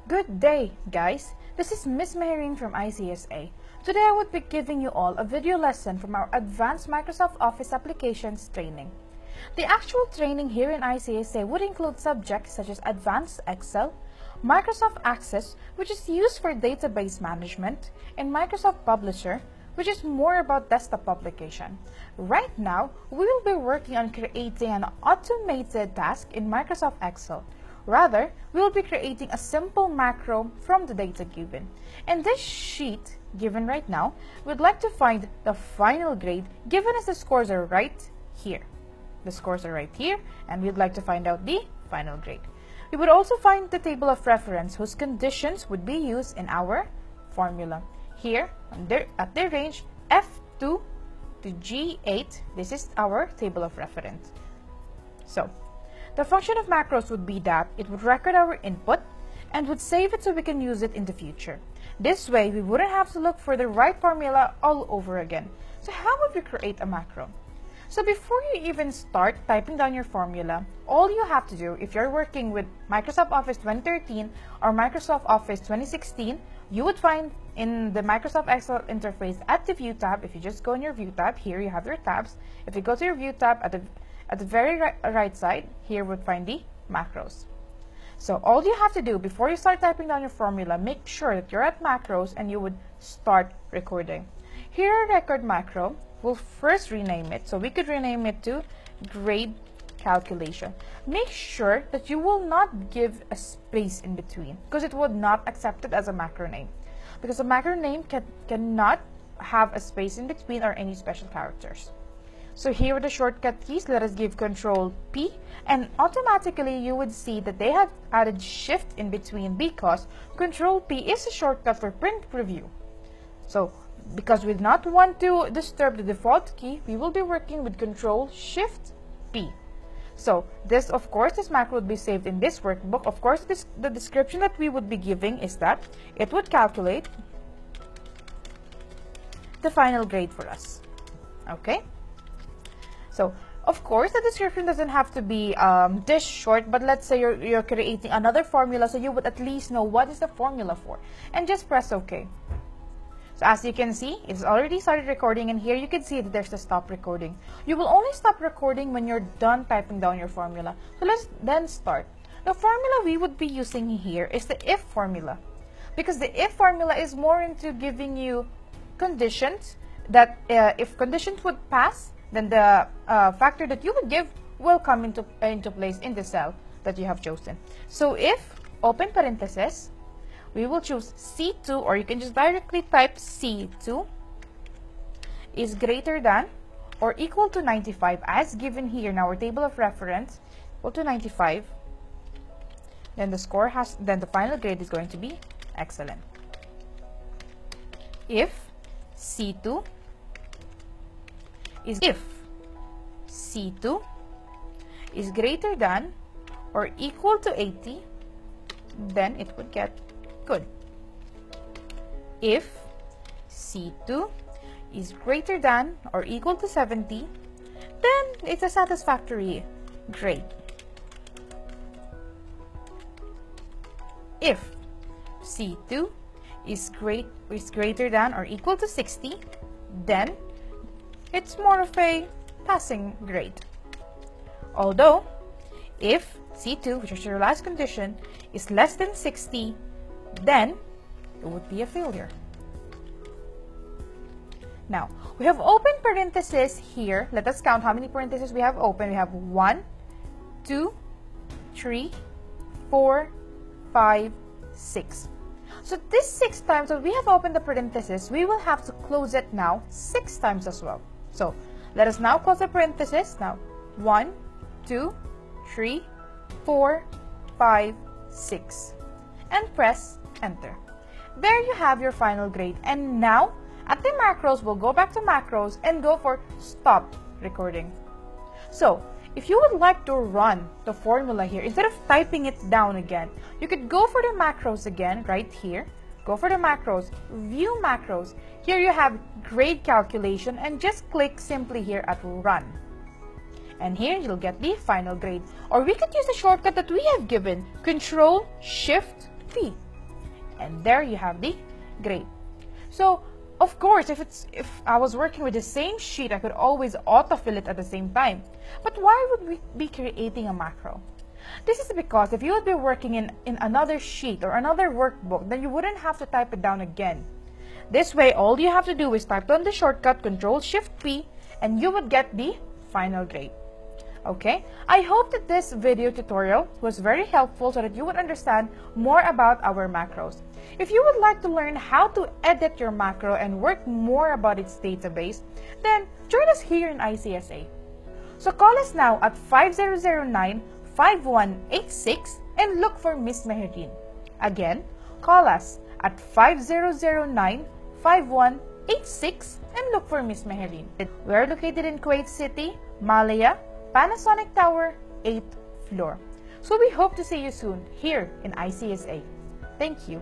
Good day, guys. This is Miss Mehireen from ICSA. Today I would be giving you all a video lesson from our Advanced Microsoft Office Applications training. The actual training here in ICSA would include subjects such as Advanced Excel, Microsoft Access, which is used for database management, and Microsoft Publisher, which is more about desktop publication. Right now, we will be working on creating an automated task in Microsoft Excel. Rather, we will be creating a simple macro from the data given. In this sheet given right now, we'd like to find the final grade given as the scores are right here. The scores are right here, and we'd like to find out the final grade. We would also find the table of reference whose conditions would be used in our formula. Here, at the range F2 to G8, this is our table of reference. So, the function of macros would be that it would record our input and would save it so we can use it in the future. This way, we wouldn't have to look for the right formula all over again. So how would we create a macro? So before you even start typing down your formula, all you have to do if you're working with Microsoft Office 2013 or Microsoft Office 2016, you would find in the Microsoft Excel interface at the View tab, if you just go in your View tab, here you have your tabs. If you go to your View tab at the very right side, here would find the macros. So all you have to do before you start typing down your formula, make sure that you're at macros and you would start recording. Here our record macro, we'll first rename it. So we could rename it to grade calculation. Make sure that you will not give a space in between because it would not accept it as a macro name. Because a macro name cannot have a space in between or any special characters. So here are the shortcut keys. Let us give Control P, and automatically you would see that they have added Shift in between because Control P is a shortcut for print preview. So because we do not want to disturb the default key, we will be working with Control Shift P. So this, of course, this macro would be saved in this workbook. Of course, the description that we would be giving is that it would calculate the final grade for us. Okay? So, of course, the description doesn't have to be this short, but let's say you're creating another formula, so you would at least know what is the formula for. And just press OK. So as you can see, it's already started recording, and here you can see that there's the stop recording. You will only stop recording when you're done typing down your formula. So let's then start. The formula we would be using here is the if formula, because the if formula is more into giving you conditions that if conditions would pass, then the factor that you would give will come into place in the cell that you have chosen. So if, open parenthesis, we will choose C2, or you can just directly type C2 is greater than or equal to 95 as given here in our table of reference, equal to 95, then the final grade is going to be excellent. If C2 is greater than or equal to 80, then it would get good. If C2 is greater than or equal to 70, then it's a satisfactory grade. If C2 is greater than or equal to 60, then it's more of a passing grade. Although, if C2, which is your last condition, is less than 60, then it would be a failure. Now, we have open parentheses here. Let us count how many parentheses we have open. We have 1, 2, 3, 4, 5, 6. So this 6 times that we have opened the parentheses, we will have to close it now 6 times as well. So let us now close the parentheses. Now 1, 2, 3, 4, 5, 6, and press enter. There you have your final grade. And now at the macros, we'll go back to macros and go for stop recording. So if you would like to run the formula here, instead of typing it down again, you could go for the macros again right here. Go for the macros, view macros. Here you have grade calculation, and just click simply here at run. And here you'll get the final grade. Or we could use the shortcut that we have given, Control Shift P. and there you have the grade. So of course, if I was working with the same sheet, I could always autofill it at the same time. But why would we be creating a macro? This is because if you would be working in another sheet or another workbook, then you wouldn't have to type it down again. This way, all you have to do is type down the shortcut Ctrl-Shift-P and you would get the final grade. Okay, I hope that this video tutorial was very helpful so that you would understand more about our macros. If you would like to learn how to edit your macro and work more about its database, then join us here in ICSA. So call us now at 5009-5186 and look for Miss Mehireen. Again, call us at 5009-5186 and look for Miss Mehireen. We're located in Kuwait City, Maliyah, Panasonic Tower, 8th floor. So we hope to see you soon here in ICSA. Thank you.